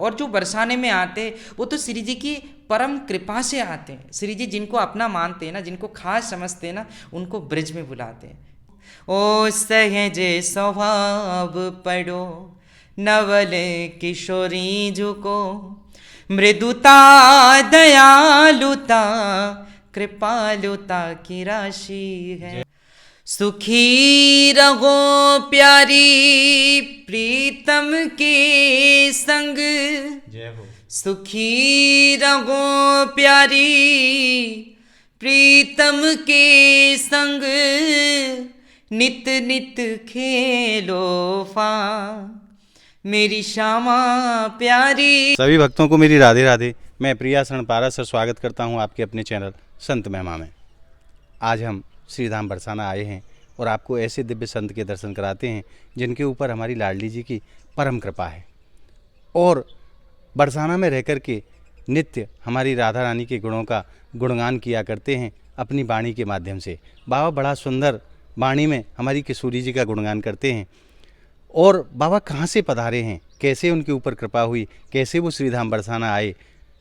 और जो बरसाने में आते वो तो श्री जी की परम कृपा से आते हैं। श्री जी जिनको अपना मानते हैं ना, जिनको खास समझते हैं ना, उनको ब्रज में बुलाते हैं। ओ सहजे स्वभाव पड़ो नवल किशोरी जुको, मृदुता दयालुता कृपालुता की राशि है। सुखी रहो प्यारी प्रीतम के संग, जय हो। सुखी रहो प्यारी प्रीतम के संग, नित नित खेलो फा मेरी श्यामा प्यारी। सभी भक्तों को मेरी राधे राधे। मैं प्रिया शरण पारस से स्वागत करता हूं आपके अपने चैनल संत महिमा में। आज हम श्री धाम बरसाना आए हैं और आपको ऐसे दिव्य संत के दर्शन कराते हैं जिनके ऊपर हमारी लाडली जी की परम कृपा है, और बरसाना में रह कर के नित्य हमारी राधा रानी के गुणों का गुणगान किया करते हैं अपनी वाणी के माध्यम से। बाबा बड़ा सुंदर वाणी में हमारी किशोरी जी का गुणगान करते हैं। और बाबा कहाँ से पधारे हैं, कैसे उनके ऊपर कृपा हुई, कैसे वो श्रीधाम बरसाना आए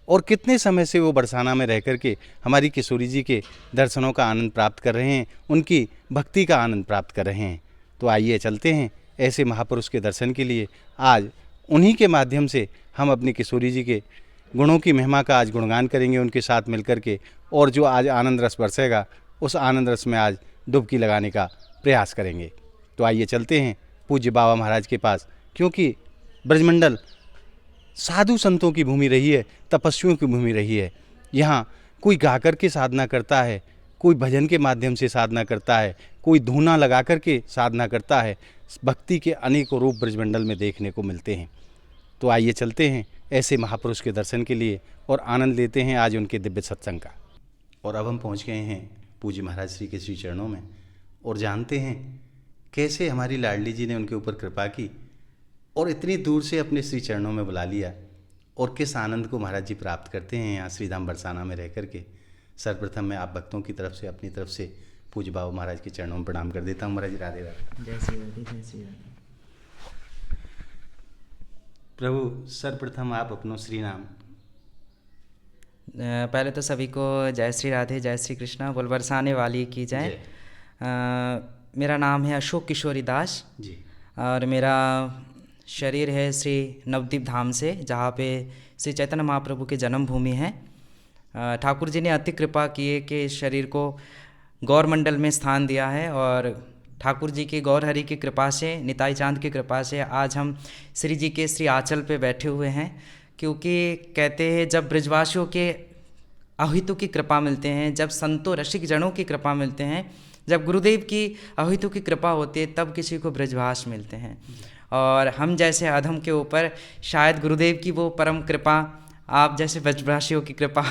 और कितने समय से वो बरसाना में रह कर के हमारी किशोरी जी के दर्शनों का आनंद प्राप्त कर रहे हैं, उनकी भक्ति का आनंद प्राप्त कर रहे हैं। तो आइए चलते हैं ऐसे महापुरुष के दर्शन के लिए। आज उन्हीं के माध्यम से हम अपनी किशोरी जी के गुणों की महिमा का आज गुणगान करेंगे उनके साथ मिलकर के, और जो आज आनंद रस बरसेगा उस आनंद रस में आज डुबकी लगाने का प्रयास करेंगे। तो आइए चलते हैं पूज्य बाबा महाराज के पास, क्योंकि ब्रजमंडल साधु संतों की भूमि रही है, तपस्वियों की भूमि रही है। यहाँ कोई गाकर के साधना करता है, कोई भजन के माध्यम से साधना करता है, कोई धूना लगा कर के साधना करता है। भक्ति के अनेकों रूप ब्रजमंडल में देखने को मिलते हैं। तो आइए चलते हैं ऐसे महापुरुष के दर्शन के लिए और आनंद लेते हैं आज उनके दिव्य सत्संग का। और अब हम पहुँच गए हैं पूज्य महाराज श्री के श्री चरणों में और जानते हैं कैसे हमारी लाडली जी ने उनके ऊपर कृपा की और इतनी दूर से अपने श्री चरणों में बुला लिया, और किस आनंद को महाराज जी प्राप्त करते हैं यहाँ श्रीधाम बरसाना में रह कर के। सर्वप्रथम मैं आप भक्तों की तरफ से अपनी तरफ से पूज्य बाबा महाराज के चरणों में प्रणाम कर देता हूँ। महाराज जी राधे राधे। जय श्री राधे, जय श्री राधे। प्रभु सर्वप्रथम आप अपनो श्री नाम। पहले तो सभी को जय श्री राधे, जय श्री कृष्णा, बोल बरसाने वाली की जय। मेरा नाम है अशोक किशोरी दास जी। और मेरा शरीर है श्री नवद्वीप धाम से, जहाँ पे श्री चैतन्य महाप्रभु की जन्मभूमि है। ठाकुर जी ने अति कृपा की है कि शरीर को गौर मंडल में स्थान दिया है, और ठाकुर जी की गौर हरि की कृपा से, निताई चांद की कृपा से आज हम श्री जी के श्री आंचल पे बैठे हुए हैं। क्योंकि कहते हैं जब ब्रजवासियों के अहितु की कृपा मिलते हैं, जब संतों रसिक जनों की कृपा मिलते हैं, जब गुरुदेव की अहितु की कृपा होती है, तब किसी को ब्रजवास मिलते हैं। और हम जैसे अधम के ऊपर शायद गुरुदेव की वो परम कृपा, आप जैसे ब्रजवासियों की कृपा,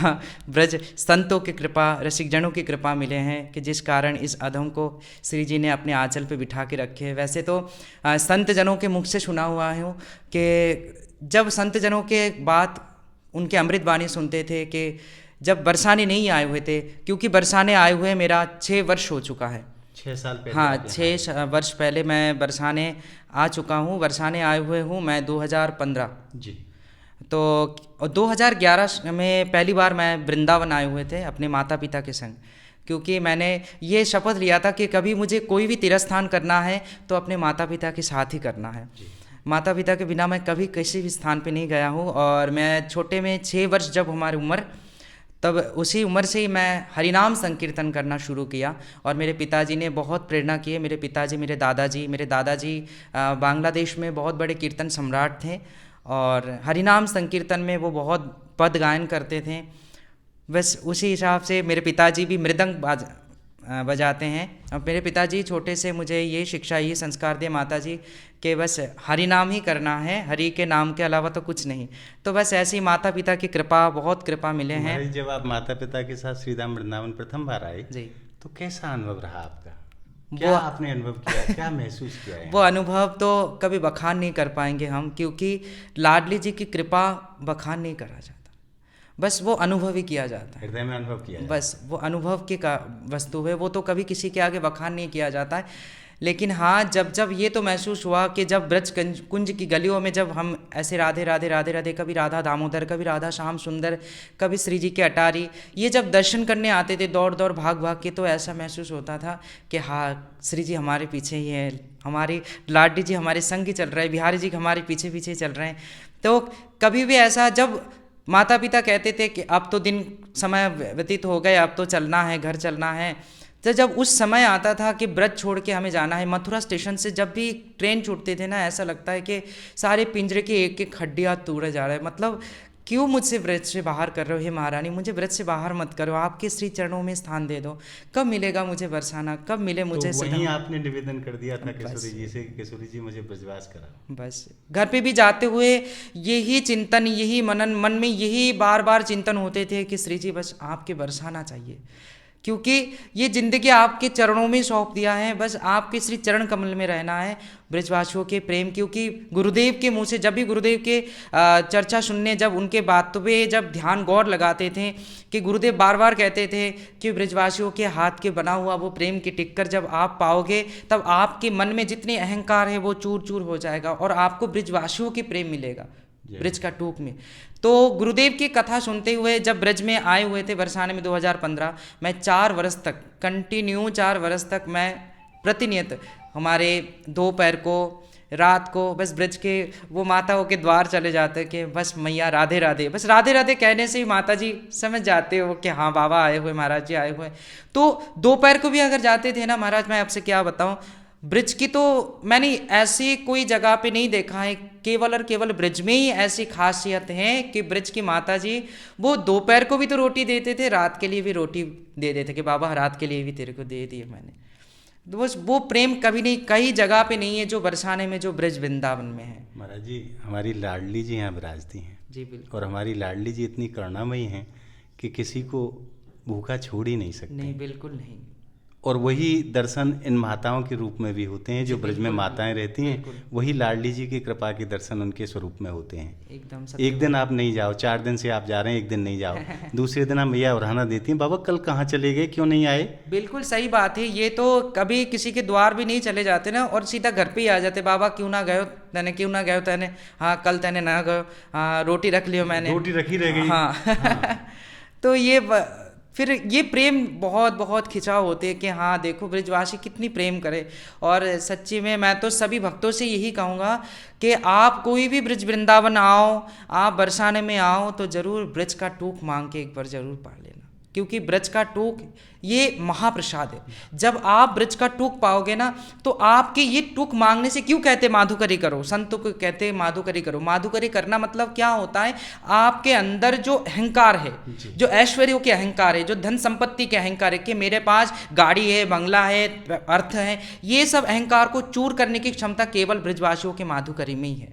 ब्रज संतों की कृपा, रसिक जनों की कृपा मिले हैं कि जिस कारण इस अधम को श्री जी ने अपने आंचल पे बिठा के रखे हैं। वैसे तो संत जनों के मुख से सुना हुआ हूँ कि जब संत जनों के बात उनके अमृत वाणी सुनते थे कि जब बरसाने नहीं आए हुए थे, क्योंकि बरसाने आए हुए मेरा 6 वर्ष हो चुका है। 6 साल पहले? हाँ, 6 वर्ष पहले मैं बरसाने आ चुका हूँ। बरसाने आए हुए हूँ मैं 2015 जी। तो 2011 में पहली बार मैं वृंदावन आए हुए थे अपने माता पिता के संग, क्योंकि मैंने ये शपथ लिया था कि कभी मुझे कोई भी तीर्थस्थान करना है तो अपने माता पिता के साथ ही करना है। माता पिता के बिना मैं कभी किसी भी स्थान पे नहीं गया हूँ। और मैं छोटे में 6 वर्ष जब हमारी उम्र, तब उसी उम्र से ही मैं हरिनाम संकीर्तन करना शुरू किया। और मेरे पिताजी ने बहुत प्रेरणा की है। मेरे पिताजी, मेरे दादाजी बांग्लादेश में बहुत बड़े कीर्तन सम्राट थे, और हरिनाम संकीर्तन में वो बहुत पद गायन करते थे। बस उसी हिसाब से मेरे पिताजी भी मृदंग बजाते हैं। अब मेरे पिताजी छोटे से मुझे ये शिक्षा, ये संस्कार दिए माताजी कि बस हरि नाम ही करना है, हरि के नाम के अलावा तो कुछ नहीं। तो बस ऐसे ही माता पिता की कृपा, बहुत कृपा मिले हैं। जब आप माता पिता के साथ श्रीधाम वृंदावन प्रथम बार आए जी, तो कैसा अनुभव रहा आपका? क्या आपने अनुभव किया, क्या महसूस किया है? वो अनुभव तो कभी बखान नहीं कर पाएंगे हम, क्योंकि लाडली जी की कृपा बखान नहीं करा जाता, बस वो अनुभव ही किया जाता है। हृदय में अनुभव किया है। बस वो अनुभव की का वस्तु है, वो तो कभी किसी के आगे बखान नहीं किया जाता है। लेकिन हाँ, जब जब ये तो महसूस हुआ कि जब ब्रज कुंज की गलियों में जब हम ऐसे राधे राधे राधे राधे, कभी राधा दामोदर, कभी राधा श्याम सुंदर, कभी श्री जी के अटारी, ये जब दर्शन करने आते थे दौड़ दौड़ भाग भाग के, तो ऐसा महसूस होता था कि हाँ, श्री जी हमारे पीछे ही है, हमारी लाडी जी हमारे संग ही चल रहे हैं, बिहारी जी हमारे पीछे पीछे चल रहे हैं। तो कभी भी ऐसा जब माता पिता कहते थे कि अब तो दिन समय व्यतीत हो गए, अब तो चलना है, घर चलना है, तो जब उस समय आता था कि ब्रज छोड़ के हमें जाना है, मथुरा स्टेशन से जब भी ट्रेन छूटते थे ना, ऐसा लगता है कि सारे पिंजरे के एक एक हड्डियाँ तोड़े जा रहे हैं। मतलब क्यों मुझसे ब्रज से बाहर कर रहे हो हे महारानी, मुझे ब्रज से बाहर मत करो, आपके श्री चरणों में स्थान दे दो। कब मिलेगा मुझे बरसाना, कब मिले मुझे तो वहीं सदा। आपने निवेदन कर दिया था किशोरी जी से, किशोरी जी मुझे ब्रजवास करा। बस घर पे भी जाते हुए यही चिंतन, यही मनन, मन में यही बार बार चिंतन होते थे कि श्री जी बस आपके बरसाना चाहिए, क्योंकि ये जिंदगी आपके चरणों में सौंप दिया है, बस आपके श्री चरण कमल में रहना है, ब्रजवासियों के प्रेम। क्योंकि गुरुदेव के मुंह से जब भी गुरुदेव के चर्चा सुनने, जब उनके बातों पे जब ध्यान गौर लगाते थे, कि गुरुदेव बार बार कहते थे कि ब्रजवासियों के हाथ के बना हुआ वो प्रेम की टिक्कर जब आप पाओगे, तब आपके मन में जितने अहंकार है वो चूर चूर हो जाएगा और आपको ब्रजवासियों के प्रेम मिलेगा ब्रज का टूक में। तो गुरुदेव की कथा सुनते हुए जब ब्रज में आए हुए थे बरसाने में 2015, मैं 4 वर्ष तक कंटिन्यू 4 वर्ष तक मैं प्रतिनियत हमारे दोपहर को, रात को बस ब्रज के वो माताओं के द्वार चले जाते कि बस मैया राधे राधे, बस राधे राधे कहने से ही माता जी समझ जाते हो कि हाँ बाबा आए हुए, महाराज जी आए हुए। तो दोपहर को भी अगर जाते थे ना महाराज, मैं आपसे क्या बताऊं, ब्रज की तो मैंने ऐसी कोई जगह पे नहीं देखा है, केवल और केवल ब्रज में ही ऐसी खासियत है कि ब्रज की माता जी वो दोपहर को भी तो रोटी देते थे, रात के लिए भी रोटी दे देते कि बाबा रात के लिए भी तेरे को दे दिए मैंने। तो बस वो प्रेम कभी नहीं, कई जगह पे नहीं है जो बरसाने में, जो ब्रज वृंदावन में है। महाराज जी हमारी लाडली जी यहाँ विराजती हैं जी बिल्कुल। और हमारी लाडली जी इतनी करुणामयी हैं कि किसी को भूखा छोड़ ही नहीं सकते। नहीं, बिल्कुल नहीं। और वही दर्शन इन माताओं के रूप में भी होते हैं, जो ब्रज में माताएं रहती हैं, वही लाडली जी की कृपा के दर्शन उनके स्वरूप में होते हैं। एकदम एक दिन आप नहीं जाओ, 4 दिन से आप जा रहे हैं, एक दिन नहीं जाओ, दूसरे दिन आप मैया उड़ाना देती हैं, बाबा कल कहाँ चले गए, क्यों नहीं आए। बिल्कुल सही बात है। ये तो कभी किसी के द्वार भी नहीं चले जाते ना, और सीधा घर पे ही आ जाते, बाबा क्यों ना गए तैने, क्यों ना गए तैने, हाँ कल तैने ना गए, हाँ रोटी रख लियो मैंने, रोटी रखी रह गई। हाँ। तो ये फिर ये प्रेम बहुत बहुत खिंचाव होते हैं कि हाँ देखो ब्रजवासी कितनी प्रेम करे। और सच्ची में मैं तो सभी भक्तों से यही कहूँगा कि आप कोई भी ब्रज वृंदावन आओ, आप बरसाने में आओ, तो ज़रूर ब्रज का टूक मांग के एक बार ज़रूर पा लेना, क्योंकि ब्रज का टूक ये महाप्रसाद है। जब आप ब्रज का टूक पाओगे ना, तो आपके ये टूक मांगने से, क्यों कहते माधुकरी करो, संतों को कहते माधुकरी करो। माधुकरी करना मतलब क्या होता है, आपके अंदर जो अहंकार है, जो ऐश्वर्य के अहंकार है, जो धन संपत्ति के अहंकार है कि मेरे पास गाड़ी है, बंगला है, अर्थ है, ये सब अहंकार को चूर करने की क्षमता केवल ब्रजवासियों के माधुकरी में ही है,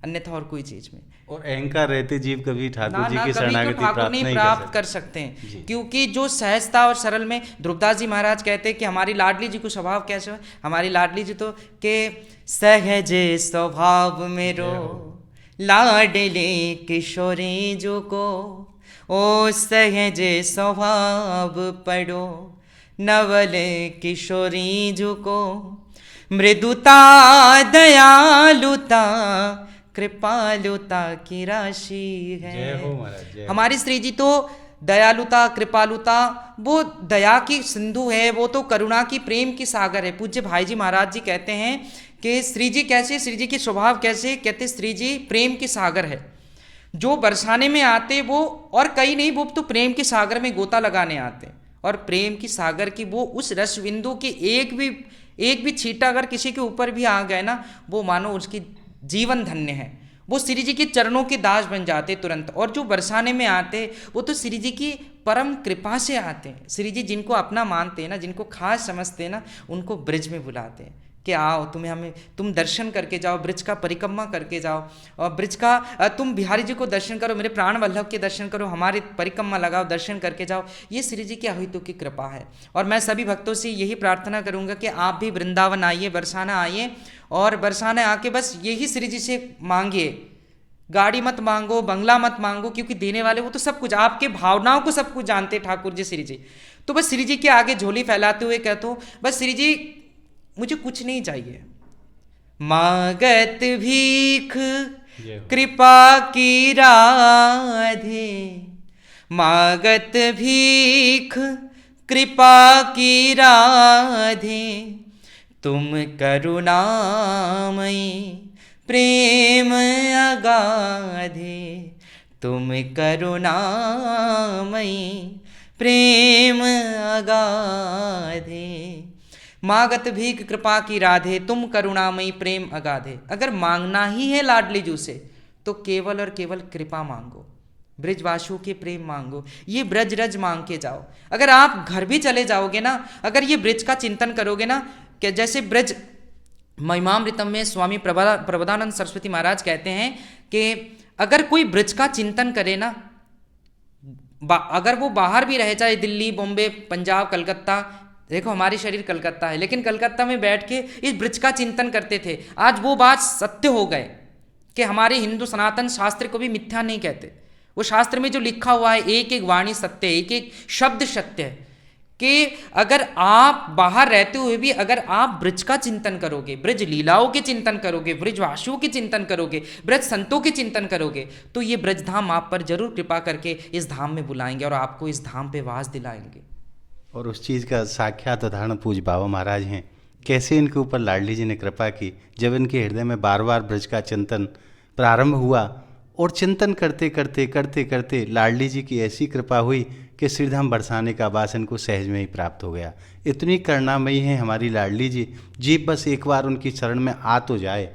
अन्यथा और कोई चीज में। और अहंकार रहते जीव कभी ठाकुर जी की तो शरणागति प्राप्त नहीं कर सकते हैं, क्योंकि जो सहजता और सरल में, ध्रुवदास जी महाराज कहते हैं कि हमारी लाडली जी को स्वभाव कैसे है, हमारी लाडली जी तो के सहज स्वभाव मेरो लाडले किशोरी जो को, ओ सहज स्वभाव पड़ो नवल किशोरी जो को, मृदुता दयालुता कृपालुता की राशि है। जय हो महाराज, जय हो। हमारी श्री जी तो दयालुता, कृपालुता, वो दया की सिंधु है, वो तो करुणा की, प्रेम की सागर है। पूज्य भाई जी महाराज जी कहते हैं कि श्री जी कैसे, श्री जी की स्वभाव कैसे, कहते श्री जी प्रेम की सागर है। जो बरसाने में आते वो, और कई नहीं, वो तो प्रेम के सागर में गोता लगाने आते, और प्रेम की सागर की वो उस रस बिंदु की एक भी छींटा अगर किसी के ऊपर भी आ गए ना, वो मानो उसकी जीवन धन्य है, वो श्री जी के चरणों के दास बन जाते तुरंत। और जो बरसाने में आते वो तो श्री जी की परम कृपा से आते हैं। श्री जी जिनको अपना मानते हैं ना, जिनको खास समझते हैं ना, उनको ब्रज में बुलाते हैं कि आओ तुम दर्शन करके जाओ, ब्रज का परिक्रमा करके जाओ, और ब्रज का तुम बिहारी जी को दर्शन करो, मेरे प्राण वल्लभ के दर्शन करो, हमारी परिक्रमा लगाओ, दर्शन करके जाओ। ये श्री जी की अहितु की कृपा है। और मैं सभी भक्तों से यही प्रार्थना करूंगा कि आप भी वृंदावन आइए, बरसाना आइए, और बरसाने आके बस यही श्री जी से मांगिए, गाड़ी मत मांगो, बंगला मत मांगो, क्योंकि देने वाले वो तो सब कुछ, आपके भावनाओं को सब कुछ जानते ठाकुर जी श्री जी। तो बस श्री जी के आगे झोली फैलाते हुए कहते हो, बस श्री जी मुझे कुछ नहीं चाहिए। मांगत भीख कृपा की राधे, मांगत भीख कृपा की राधे, तुम करुणामयी प्रेम अगाधे, तुम करुणामयी प्रेम अगाधे। मांगत भीख कृपा की राधे, तुम करुणामयी प्रेम अगाधे। अगर मांगना ही है लाडली जू से तो केवल और केवल कृपा मांगो, ब्रजवासियों के प्रेम मांगो, ये ब्रज रज मांग के जाओ। अगर आप घर भी चले जाओगे ना, अगर ये ब्रज का चिंतन करोगे ना, कि जैसे ब्रज महिमामृतम में स्वामी प्रबोधानंद सरस्वती महाराज कहते हैं कि अगर कोई ब्रज का चिंतन करे ना, अगर वो बाहर भी रहे, चाहे दिल्ली, बॉम्बे, पंजाब, कलकत्ता, देखो हमारी शरीर कलकत्ता है, लेकिन कलकत्ता में बैठ के इस ब्रज का चिंतन करते थे। आज वो बात सत्य हो गए कि हमारे हिंदू सनातन शास्त्र को भी मिथ्या नहीं कहते। वो शास्त्र में जो लिखा हुआ है, एक एक वाणी सत्य है, एक एक शब्द सत्य है, कि अगर आप बाहर रहते हुए भी अगर आप ब्रज का चिंतन करोगे, ब्रज लीलाओं के चिंतन करोगे, ब्रजवासियों के चिंतन करोगे, ब्रज संतों के चिंतन करोगे, तो ये ब्रज धाम आप पर जरूर कृपा करके इस धाम में बुलाएंगे और आपको इस धाम पे वास दिलाएंगे। और उस चीज़ का साक्षात उदाहरण पूज्य बाबा महाराज हैं। कैसे इनके ऊपर लाडली जी ने कृपा की, जब इनके हृदय में बार बार ब्रज का चिंतन प्रारंभ हुआ और चिंतन करते करते करते करते लाडली जी की ऐसी कृपा हुई कि श्रीधाम बरसाने का आवास इनको सहज में ही प्राप्त हो गया। इतनी करुणामयी है हमारी लाडली जी, जीव बस एक बार उनकी शरण में आ तो जाए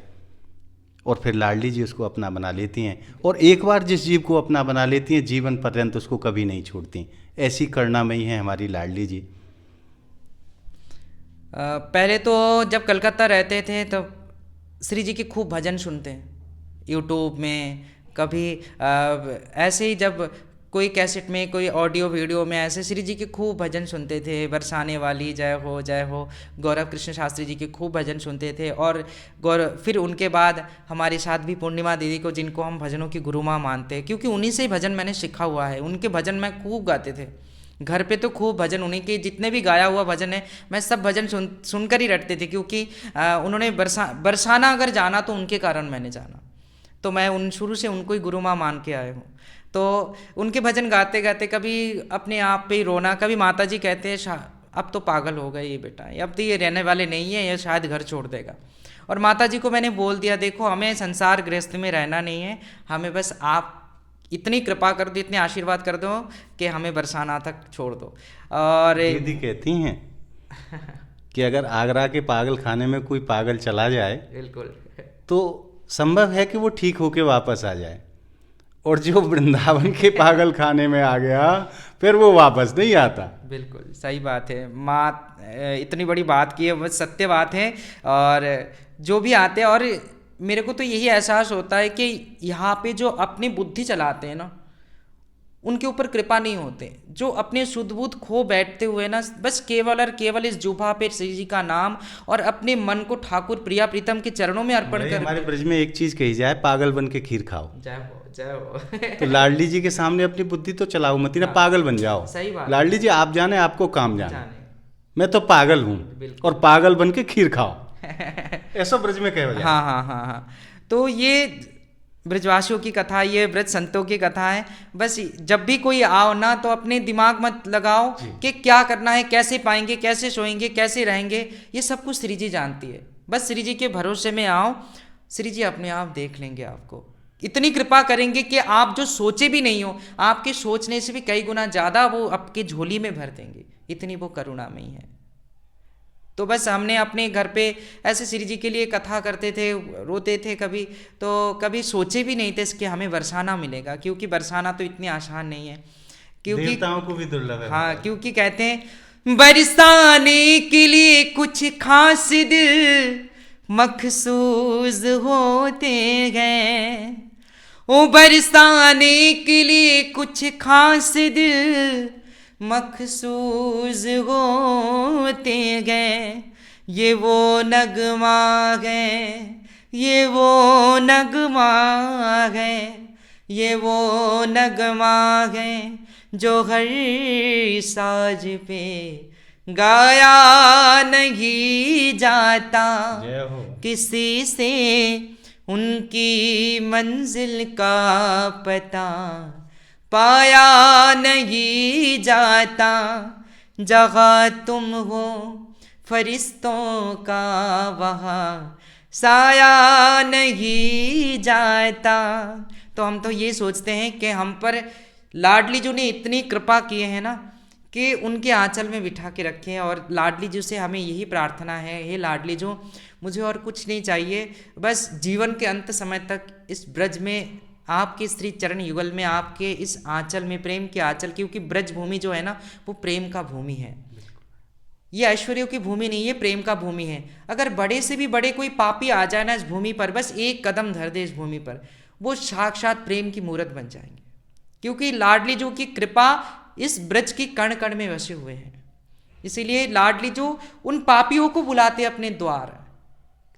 और फिर लाडली जी उसको अपना बना लेती हैं, और एक बार जिस जीव को अपना बना लेती हैं जीवन पर्यंत उसको कभी नहीं छोड़ती। ऐसी करुणामयी है हमारी लाडली जी। पहले तो जब कलकत्ता रहते थे तब श्री जी के खूब भजन सुनते हैं यूट्यूब में, कभी ऐसे ही जब कोई कैसेट में, कोई ऑडियो वीडियो में ऐसे श्री जी के खूब भजन सुनते थे। बरसाने वाली जय हो जय हो, गौरव कृष्ण शास्त्री जी के खूब भजन सुनते थे। और फिर उनके बाद हमारे साथ भी पूर्णिमा दीदी को, जिनको हम भजनों की गुरु माँ मानते हैं, क्योंकि उन्हीं से ही भजन मैंने सीखा हुआ है। उनके भजन मैं खूब गाते थे घर पे, तो खूब भजन उन्हीं के, जितने भी गाया हुआ भजन है मैं सब भजन सुनकर ही रटते थे, क्योंकि उन्होंने बरसाना अगर जाना तो उनके कारण मैंने जाना, तो मैं शुरू से उनको ही गुरु माँ मान के आया हूँ। तो उनके भजन गाते गाते कभी अपने आप पे ही रोना, कभी माता जी कहते हैं अब तो पागल हो गए ये बेटा, अब तो ये रहने वाले नहीं है, ये शायद घर छोड़ देगा। और माता जी को मैंने बोल दिया, देखो हमें संसार गृहस्थ में रहना नहीं है, हमें बस आप इतनी कृपा कर दो, इतने आशीर्वाद कर दो कि हमें बरसाना तक छोड़ दो। और दीदी कहती हैं कि अगर आगरा के पागल खाने में कोई पागल चला जाए, बिल्कुल, तो संभव है कि वो ठीक होके वापस आ जाए, और जो वृंदावन के पागल खाने में आ गया फिर वो वापस नहीं आता। बिल्कुल सही बात है, माँ इतनी बड़ी बात की है, बस सत्य बात है। और जो भी आते हैं, और मेरे को तो यही एहसास होता है कि यहाँ पे जो अपनी बुद्धि चलाते हैं ना, उनके ऊपर कृपा नहीं होते। जो अपने शुद्ध बुद्ध खो बैठते हुए ना, बस केवल और केवल इस जुभा पे श्री जी का नाम और अपने मन को ठाकुर प्रिया प्रीतम के चरणों में अर्पण कर। हमारे ब्रज में एक चीज कही जाए, पागल बन के खीर खाओ। जय हो जय हो। तो लाडली जी के सामने अपनी बुद्धि तो चलाओ मत ना, पागल बन जाओ। सही बात। लाडली जी आप जाने आपको काम जाने, मैं तो पागल हूँ और पागल बन के खीर खाओ, ऐसा ब्रज में कहा जाए। हाँ हाँ हाँ हाँ। तो ये ब्रजवासियों की कथा, ये ब्रज संतों की कथा है। बस जब भी कोई आओ ना, तो अपने दिमाग मत लगाओ कि क्या करना है, कैसे पाएंगे, कैसे सोएंगे, कैसे रहेंगे, ये सब कुछ श्री जी जानती है। बस श्री जी के भरोसे में आओ, श्री जी अपने आप देख लेंगे आपको, इतनी कृपा करेंगे कि आप जो सोचे भी नहीं हो, आपके सोचने से भी कई गुना ज़्यादा वो आपके झोली में भर देंगे, इतनी वो करुणामयी है। तो बस हमने अपने घर पे ऐसे श्री जी के लिए कथा करते थे, रोते थे कभी, तो कभी सोचे भी नहीं थे कि हमें बरसाना मिलेगा, क्योंकि बरसाना तो इतनी आसान नहीं है, क्योंकि देवताओं को भी दुर्लभ है। हाँ, क्योंकि कहते हैं बरसाने के लिए कुछ खास दिल मखसूस होते गए, ओ बरसाने के लिए कुछ खास दिल मखसूस होते गए। ये वो नगमा गए, ये वो नगमा गए, ये वो नगमा गए जो हर साज पे गाया नहीं जाता जय हो। किसी से उनकी मंजिल का पता, पाया नहीं जाता जहाँ तुम हो फरिश्तों का वहाँ साया नहीं जाता। तो हम तो ये सोचते हैं कि हम पर लाडली जी ने इतनी कृपा किए हैं ना कि उनके आंचल में बिठा के रखे हैं, और लाडली जी से हमें यही प्रार्थना है, हे लाडली जो मुझे और कुछ नहीं चाहिए, बस जीवन के अंत समय तक इस ब्रज में आपके श्री चरण युगल में, आपके इस आंचल में, प्रेम के आंचल, क्योंकि ब्रज भूमि जो है ना वो प्रेम का भूमि है, ये ऐश्वर्यों की भूमि नहीं है, प्रेम का भूमि है। अगर बड़े से भी बड़े कोई पापी आ जाए ना इस भूमि पर, बस एक कदम धर दे इस भूमि पर, वो साक्षात प्रेम की मूर्त बन जाएंगे, क्योंकि लाडली जो की कृपा इस ब्रज की कण कण में बसे हुए हैं। इसीलिए लाडली जो उन पापियों को बुलाते अपने द्वार।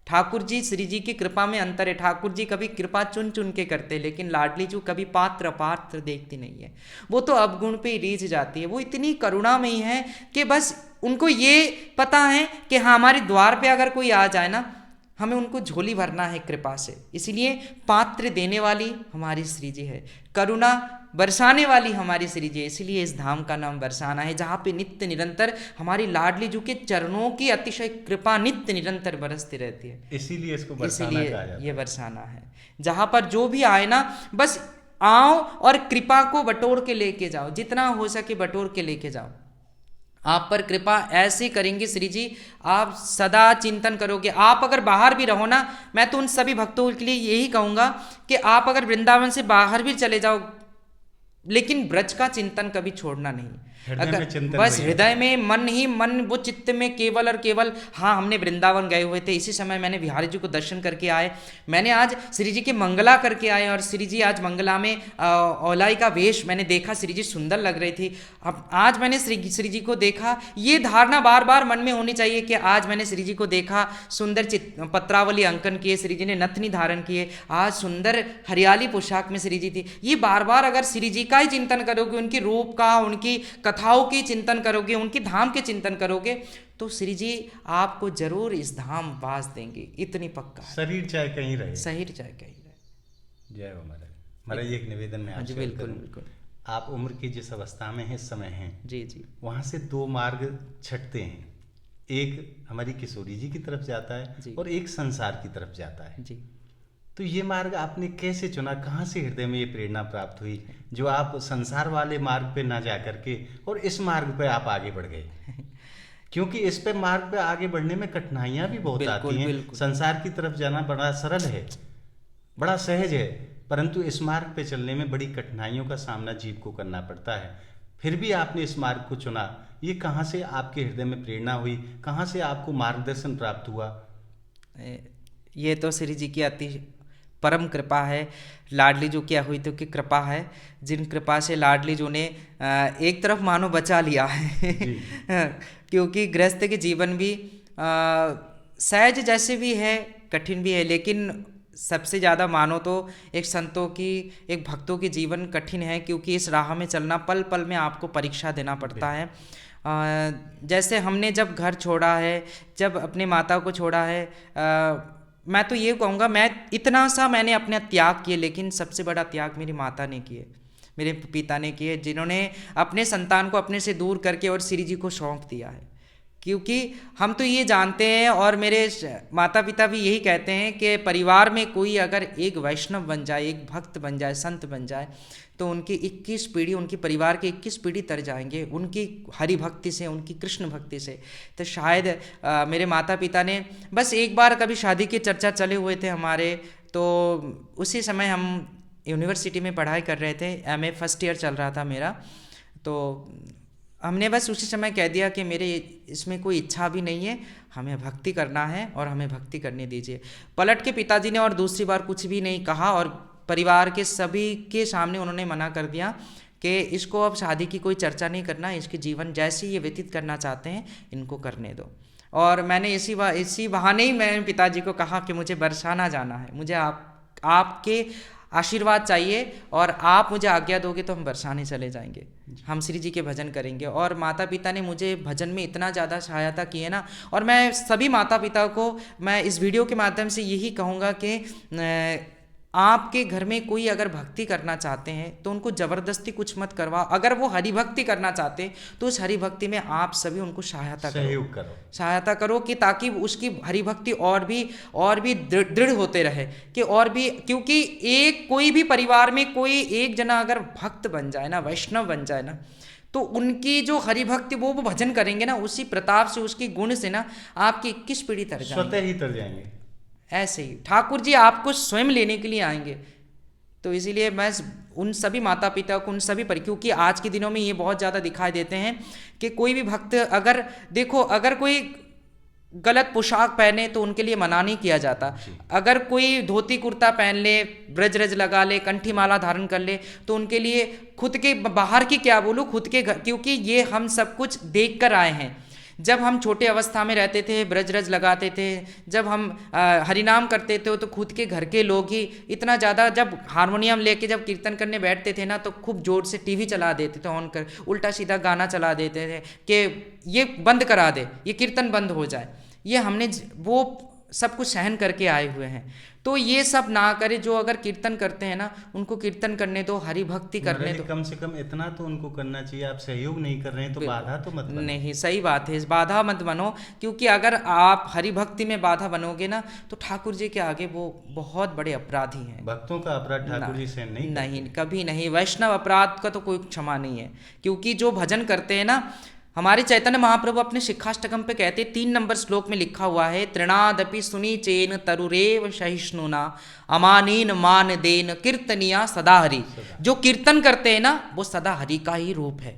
ठाकुर जी श्री जी की कृपा में अंतर है, ठाकुर जी कभी कृपा चुन चुन के करते, लेकिन लाडली जो कभी पात्र अपात्र देखती नहीं है, वो तो अवगुण पे रीझ जाती है। वो इतनी करुणामयी है कि बस उनको ये पता है कि हाँ हमारे द्वार पे अगर कोई आ जाए ना, हमें उनको झोली भरना है कृपा से। इसलिए पात्र देने वाली हमारी श्री जी है, करुणा बरसाने वाली हमारी श्री जी है। इसलिए इस धाम का नाम बरसाना है, जहाँ पे नित्य निरंतर हमारी लाडली जी के चरणों की अतिशय कृपा नित्य निरंतर बरसती रहती है। इसीलिए इसको बरसाना कहा जाता है। ये बरसाना है, जहाँ पर जो भी आए ना बस आओ और कृपा को बटोर के लेके जाओ, जितना हो सके बटोर के लेके जाओ। आप पर कृपा ऐसे करेंगे श्री जी, आप सदा चिंतन करोगे। आप अगर बाहर भी रहो ना, मैं तो उन सभी भक्तों के लिए यही कहूँगा कि आप अगर वृंदावन से बाहर भी चले जाओ, लेकिन ब्रज का चिंतन कभी छोड़ना नहीं। अगर बस हृदय में मन ही मन, वो चित्त में केवल और केवल, हाँ हमने वृंदावन गए हुए थे, इसी समय मैंने बिहारी जी को दर्शन करके आए, मैंने आज श्री जी के मंगला करके आए, और श्री जी आज मंगला में औलाई का वेश मैंने देखा, श्री जी सुंदर लग रही थी। अब आज मैंने श्री जी को देखा, ये धारणा बार बार मन में होनी चाहिए कि आज मैंने श्री जी को देखा, सुंदर पत्रावली अंकन किए, श्री जी ने नथनी धारण किए, आज सुंदर हरियाली पोशाक में श्री जी थी। ये बार बार अगर श्री जी का ही चिंतन करोगे, उनके रूप का, उनकी कथाओं की चिंतन करोगे, उनकी धाम के चिंतन करोगे, तो श्री जी आपको जरूर इस धाम वास देंगे, इतनी पक्का है। शरीर चाहे कहीं रहे, शरीर चाहे कहीं रहे। जय हो महाराज। महाराज एक निवेदन में आपसे बिल्कुल बिल्कुल। आप उम्र की जिस अवस्था में इस समय हैं, जी जी, वहाँ से दो मार्ग छटते हैं, एक हमारी किशोरी जी की तरफ जाता है और एक संसार की तरफ जाता है जी। तो ये मार्ग आपने कैसे चुना, कहाँ से हृदय में ये प्रेरणा प्राप्त हुई जो आप संसार वाले मार्ग पे ना जा करके और इस मार्ग पे आप आगे बढ़ गए? क्योंकि इस पे मार्ग पे आगे बढ़ने में कठिनाइयाँ भी बहुत आती हैं। संसार की तरफ जाना बड़ा सरल है, बड़ा सहज है, परंतु इस मार्ग पे चलने में बड़ी कठिनाइयों का सामना जीव को करना पड़ता है। फिर भी आपने इस मार्ग को चुना, ये कहाँ से आपके हृदय में प्रेरणा हुई, कहाँ से आपको मार्गदर्शन प्राप्त हुआ? ये तो श्री जी की अति परम कृपा है, लाडली जो क्या हुई तो की कृपा है, जिन कृपा से लाडली जो ने एक तरफ मानो बचा लिया है क्योंकि गृहस्थ के जीवन भी सहज जैसे भी है, कठिन भी है, लेकिन सबसे ज़्यादा मानो तो एक संतों की, एक भक्तों की जीवन कठिन है, क्योंकि इस राह में चलना पल पल में आपको परीक्षा देना पड़ता है। जैसे हमने जब घर छोड़ा है, जब अपने माता को छोड़ा है, मैं तो ये कहूँगा मैं इतना सा मैंने अपने त्याग किए, लेकिन सबसे बड़ा त्याग मेरी माता ने किए, मेरे पिता ने किए, जिन्होंने अपने संतान को अपने से दूर करके और श्री जी को सौंप दिया है। क्योंकि हम तो ये जानते हैं और मेरे माता पिता भी यही कहते हैं कि परिवार में कोई अगर एक वैष्णव बन जाए, एक भक्त बन जाए, संत बन जाए, तो उनकी 21 पीढ़ी, उनकी परिवार के 21 पीढ़ी तर जाएंगे उनकी हरि भक्ति से, उनकी कृष्ण भक्ति से। तो शायद मेरे माता पिता ने बस एक बार कभी शादी की चर्चा चले हुए थे हमारे, तो उसी समय हम यूनिवर्सिटी में पढ़ाई कर रहे थे, MA फर्स्ट ईयर चल रहा था मेरा, तो हमने बस उसी समय कह दिया कि मेरे इसमें कोई इच्छा भी नहीं है, हमें भक्ति करना है और हमें भक्ति करने दीजिए। पलट के पिताजी ने और दूसरी बार कुछ भी नहीं कहा, और परिवार के सभी के सामने उन्होंने मना कर दिया कि इसको अब शादी की कोई चर्चा नहीं करना, इसके जीवन जैसे ये व्यतीत करना चाहते हैं इनको करने दो। और मैंने इसी बहाने ही मैंने पिताजी को कहा कि मुझे बरसाना जाना है, मुझे आपके आशीर्वाद चाहिए और आप मुझे आज्ञा दोगे तो हम बरसाने चले जाएंगे, हम श्री जी के भजन करेंगे। और माता पिता ने मुझे भजन में इतना ज़्यादा सहायता की है ना, और मैं सभी माता पिता को मैं इस वीडियो के माध्यम से यही कहूँगा कि आपके घर में कोई अगर भक्ति करना चाहते हैं तो उनको ज़बरदस्ती कुछ मत करवाओ। अगर वो हरि भक्ति करना चाहते हैं तो उस हरि भक्ति में आप सभी उनको सहायता करो कि ताकि उसकी हरि भक्ति और भी दृढ़ होते रहे कि और भी, क्योंकि एक कोई भी परिवार में कोई एक जना अगर भक्त बन जाए ना, वैष्णव बन जाए ना, तो उनकी जो हरि भक्ति वो भजन करेंगे ना, उसी प्रताप से उसकी गुण से ना आपकी 21 पीढ़ी तर जाएंगे, स्वतः ही तर जाएंगे। ऐसे ही ठाकुर जी आपको स्वयं लेने के लिए आएंगे। तो इसीलिए मैं उन सभी माता पिता को, उन सभी पर, क्योंकि आज के दिनों में ये बहुत ज़्यादा दिखाई देते हैं कि कोई भी भक्त अगर देखो, अगर कोई गलत पोशाक पहने तो उनके लिए मना नहीं किया जाता, अगर कोई धोती कुर्ता पहन ले, ब्रज रज लगा ले, कंठी माला धारण कर ले, तो उनके लिए खुद के बाहर की क्या बोलूँ, खुद के घर, क्योंकि ये हम सब कुछ देख कर आए हैं। जब हम छोटे अवस्था में रहते थे, ब्रज रज लगाते थे, जब हम हरिनाम करते थे तो खुद के घर के लोग ही इतना ज़्यादा, जब हारमोनियम लेके जब कीर्तन करने बैठते थे ना तो खूब जोर से टीवी चला देते थे ऑन कर, उल्टा सीधा गाना चला देते थे कि ये बंद करा दे, ये कीर्तन बंद हो जाए। ये हमने वो सब कुछ सहन करके आए हुए हैं, तो ये सब ना करे। जो अगर कीर्तन करते हैं ना उनको कीर्तन करने दो, हरि भक्ति करने दो, कम से कम इतना तो उनको करना चाहिए। आप सहयोग नहीं कर रहे हैं तो बाधा तो मत बनो। नहीं, सही बात है, इस बाधा मत बनो, क्योंकि अगर आप हरि भक्ति में बाधा बनोगे ना तो ठाकुर जी के आगे वो बहुत बड़े अपराधी हैं। भक्तों का अपराध ठाकुर जी सहन नहीं कभी नहीं। वैष्णव अपराध का तो कोई क्षमा नहीं है, क्योंकि जो भजन करते हैं ना, हमारे चैतन्य महाप्रभु अपने शिक्षाष्टकम पे कहते, 3 नंबर श्लोक में लिखा हुआ है, तृणादपि सुनी चेन तरुरेव सहिष्णुना अमानीन मान देन कीर्तनिया सदा हरि। जो कीर्तन करते हैं ना वो सदा हरि का ही रूप है,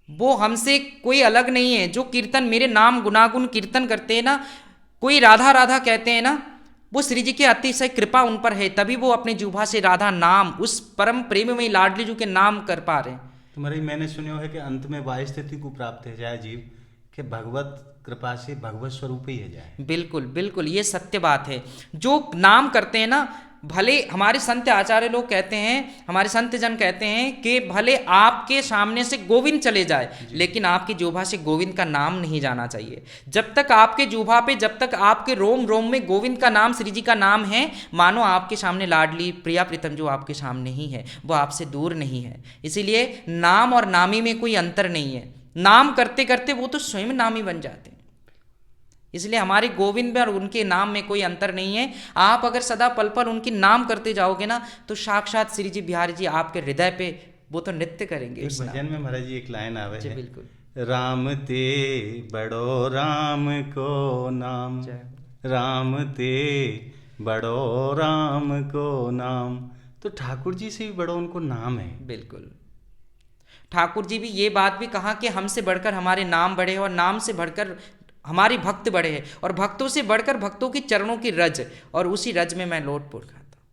वो हमसे कोई अलग नहीं है। जो कीर्तन मेरे नाम गुनागुन कीर्तन करते हैं ना, कोई राधा राधा कहते हैं ना, वो श्री जी की अतिशय कृपा उन पर है, तभी वो अपने जिह्वा से राधा नाम, उस परम प्रेम में लाडली जी के नाम कर पा रहे हैं। तुम्हारी मैंने सुना है कि अंत में वाह स्थिति को प्राप्त है जाए जीव कि भगवत कृपा से भगवत स्वरूप ही है जाए। बिल्कुल बिल्कुल, ये सत्य बात है। जो नाम करते हैं ना, भले हमारे संत आचार्य लोग कहते हैं, हमारे संत जन कहते हैं कि भले आपके सामने से गोविंद चले जाए लेकिन आपकी जिह्वा से गोविंद का नाम नहीं जाना चाहिए। जब तक आपके जिह्वा पे, जब तक आपके रोम रोम में गोविंद का नाम, श्री जी का नाम है, मानो आपके सामने लाडली प्रिया प्रीतम जो आपके सामने ही है वो आपसे दूर नहीं है। इसीलिए नाम और नामी में कोई अंतर नहीं है, नाम करते करते वो तो स्वयं नामी बन जाते हैं। इसलिए हमारे गोविंद में और उनके नाम में कोई अंतर नहीं है। आप अगर सदा पल पल उनके नाम करते जाओगे ना तो साक्षात श्री जी बिहारी जी आपके हृदय पे वो तो नृत्य करेंगे। एक भजन में महाराज जी एक लाइन आवे है, बिल्कुल, राम ते बड़ो राम को नाम, राम ते बड़ो राम को नाम। तो ठाकुर जी से भी बड़ो उनको नाम है। बिल्कुल, ठाकुर जी भी ये बात भी कहा कि हमसे बढ़कर हमारे नाम बढ़े और नाम से बढ़कर हमारी भक्त बढ़े हैं और भक्तों से बढ़कर भक्तों की चरणों की रज, और उसी रज में मैं लोटपोट खाता हूँ,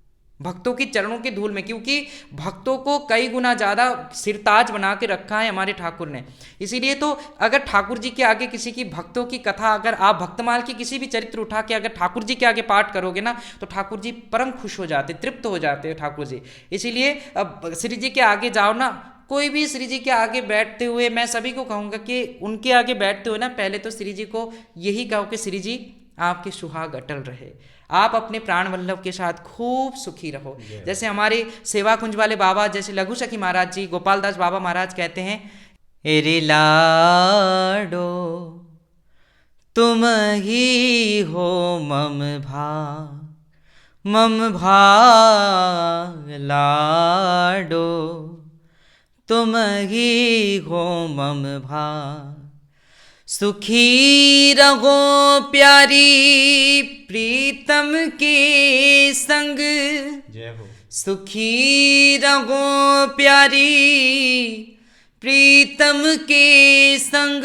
भक्तों की चरणों की धूल में, क्योंकि भक्तों को कई गुना ज़्यादा सिरताज बना के रखा है हमारे ठाकुर ने। इसीलिए तो अगर ठाकुर जी के आगे किसी की भक्तों की कथा, अगर आप भक्तमाल की किसी भी चरित्र उठा के अगर ठाकुर जी के आगे पाठ करोगे ना तो ठाकुर जी परम खुश हो जाते, तृप्त हो जाते हैं ठाकुर जी। इसीलिए अब श्री जी के आगे जाओ ना, कोई भी श्री जी के आगे बैठते हुए मैं सभी को कहूँगा कि उनके आगे बैठते हुए ना पहले तो श्री जी को यही कहो कि श्री जी आपके सुहाग अटल रहे, आप अपने प्राण वल्लभ के साथ खूब सुखी रहो। जैसे हमारे सेवा कुंज वाले बाबा, जैसे लघु सखी महाराज जी, गोपाल दास बाबा महाराज कहते हैं, एरे लाडो तुम ही हो मम भाग लाडो तुम ही हो मम भाग, सुखी रहो प्यारी प्रीतम के संग, जय हो। सुखी रहो प्यारी प्रीतम के संग,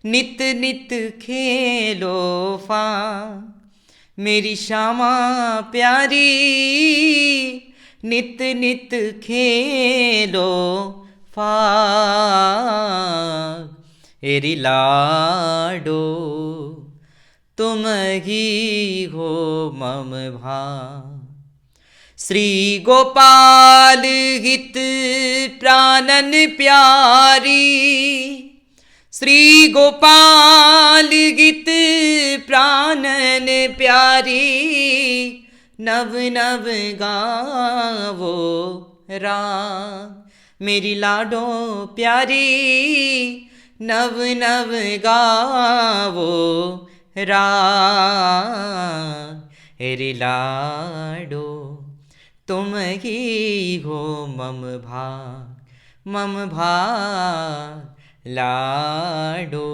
नित नित खेलो फाग मेरी श्यामा प्यारी, नित नित खेलो फाग एरी लाडो तुम ही हो मम भाग। श्री गोपाल हित प्राणन प्यारी, श्री गोपाल गीत प्राणन प्यारी, नव नव गावो राग मेरी लाडो प्यारी, नव नव गावो राग रे लाडो तुम ही हो मम भाग लाडो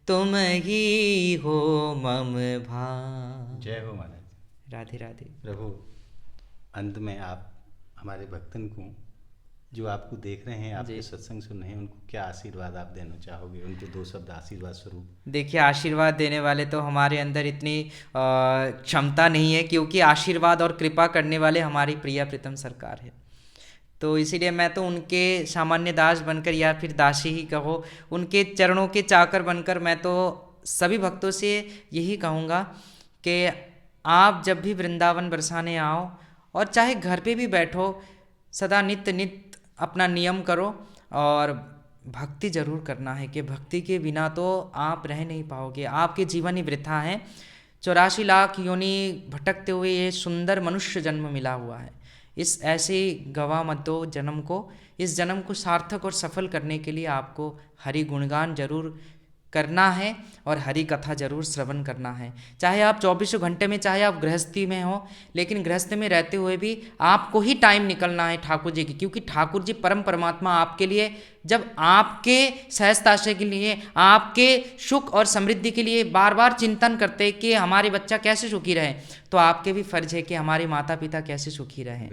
तुम ही हो मम भाग। जय हो महाराज। राधे राधे। प्रभु, अंत में आप हमारे भक्तन को, जो आपको देख रहे हैं, आपके सत्संग सुन रहे हैं, उनको क्या आशीर्वाद आप देना चाहोगे? उनको दो शब्द आशीर्वाद स्वरूप। देखिए, आशीर्वाद देने वाले तो हमारे अंदर इतनी क्षमता नहीं है, क्योंकि आशीर्वाद और कृपा करने वाले हमारी प्रिय प्रीतम सरकार है। तो इसीलिए मैं तो उनके सामान्य दास बनकर, या फिर दासी ही कहो, उनके चरणों के चाकर बनकर मैं तो सभी भक्तों से यही कहूँगा कि आप जब भी वृंदावन बरसाने आओ, और चाहे घर पे भी बैठो, सदा नित्य नित्य अपना नियम करो, और भक्ति जरूर करना है, कि भक्ति के बिना तो आप रह नहीं पाओगे, आपके जीवन ही वृथा है। 84 लाख योनि भटकते हुए ये सुंदर मनुष्य जन्म मिला हुआ है। इस ऐसे गवा मत दो जन्म को। इस जन्म को सार्थक और सफल करने के लिए आपको हरि गुणगान जरूर करना है, और हरि कथा जरूर श्रवण करना है। चाहे आप 24 घंटे में, चाहे आप गृहस्थी में हो, लेकिन गृहस्थ में रहते हुए भी आपको ही टाइम निकलना है ठाकुर जी की, क्योंकि ठाकुर जी परम परमात्मा आपके लिए, जब आपके सहजताशय के लिए, आपके सुख और समृद्धि के लिए बार बार चिंतन करते कि हमारे बच्चा कैसे सुखी रहे, तो आपके भी फर्ज है कि हमारे माता पिता कैसे सुखी रहें।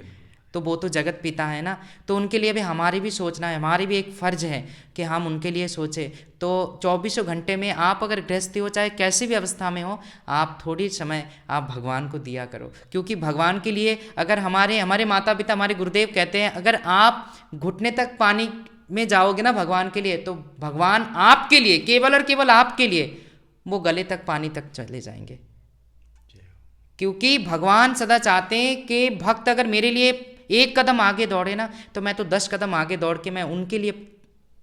तो वो तो जगत पिता है ना, तो उनके लिए भी हमारी भी सोचना है, हमारी भी एक फ़र्ज है कि हम उनके लिए सोचें। तो 24 घंटे में आप अगर गृहस्थी हो, चाहे कैसी भी अवस्था में हो, आप थोड़ी समय आप भगवान को दिया करो, क्योंकि भगवान के लिए अगर हमारे माता पिता, हमारे गुरुदेव कहते हैं, अगर आप घुटने तक पानी में जाओगे ना भगवान के लिए, तो भगवान आपके लिए, केवल और केवल आपके लिए, वो गले तक पानी तक चले जाएंगे। क्योंकि भगवान सदा चाहते हैं कि भक्त अगर मेरे लिए एक कदम आगे दौड़े ना, तो मैं तो 10 कदम आगे दौड़ के मैं उनके लिए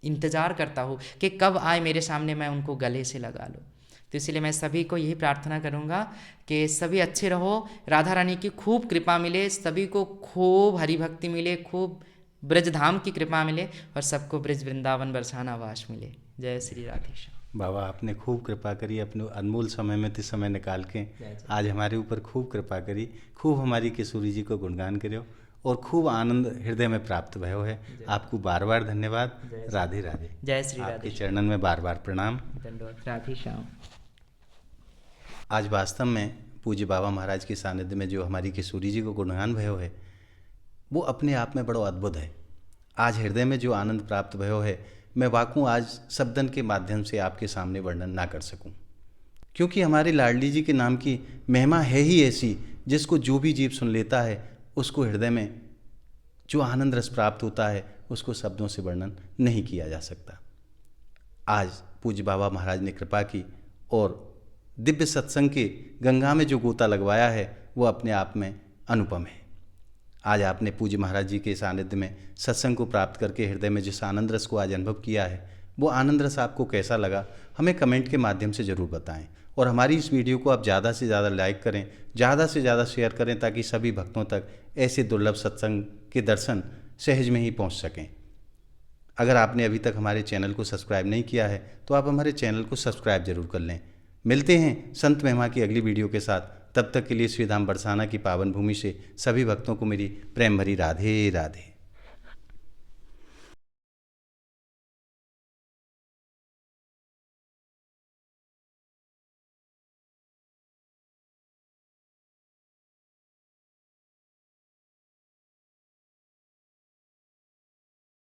इंतज़ार करता हूँ कि कब आए मेरे सामने, मैं उनको गले से लगा लूँ। तो इसलिए मैं सभी को यही प्रार्थना करूँगा कि सभी अच्छे रहो, राधा रानी की खूब कृपा मिले, सभी को खूब हरि भक्ति मिले, खूब ब्रजधाम की कृपा मिले, और सबको ब्रज वृंदावन बरसाना वास मिले। जय श्री राधेश्याम। बाबा, आपने खूब कृपा करी, अपने अनमोल समय में समय निकाल के आज हमारे ऊपर खूब कृपा करी, खूब हमारी किशोरी जी को गुणगान करो, और खूब आनंद हृदय में प्राप्त भयो है। आपको बार बार धन्यवाद। राधे राधे। जय श्री राधे। आपके चरणन में बार बार प्रणाम। राधे श्याम। आज वास्तव में पूज्य बाबा महाराज के सानिध्य में जो हमारी किशोरी जी को गुणगान भयो है, वो अपने आप में बड़ो अद्भुत है। आज हृदय में जो आनंद प्राप्त भयो है, मैं वाकू आज शब्दन के माध्यम से आपके सामने वर्णन ना कर सकूं, क्योंकि हमारे लाडली जी के नाम की महिमा है ही ऐसी, जिसको जो भी जीव सुन लेता है, उसको हृदय में जो आनंद रस प्राप्त होता है, उसको शब्दों से वर्णन नहीं किया जा सकता। आज पूज्य बाबा महाराज ने कृपा की, और दिव्य सत्संग के गंगा में जो गोता लगवाया है, वो अपने आप में अनुपम है। आज आपने पूज्य महाराज जी के सानिध्य में सत्संग को प्राप्त करके हृदय में जिस आनंद रस को आज अनुभव किया है, वो आनंद रस आपको कैसा लगा, हमें कमेंट के माध्यम से ज़रूर बताएं। और हमारी इस वीडियो को आप ज़्यादा से ज़्यादा लाइक करें, ज़्यादा से ज़्यादा शेयर करें, ताकि सभी भक्तों तक ऐसे दुर्लभ सत्संग के दर्शन सहज में ही पहुंच सकें। अगर आपने अभी तक हमारे चैनल को सब्सक्राइब नहीं किया है, तो आप हमारे चैनल को सब्सक्राइब जरूर कर लें। मिलते हैं संत महिमा की अगली वीडियो के साथ। तब तक के लिए श्री धाम बरसाना की पावन भूमि से सभी भक्तों को मेरी प्रेम भरी राधे राधे।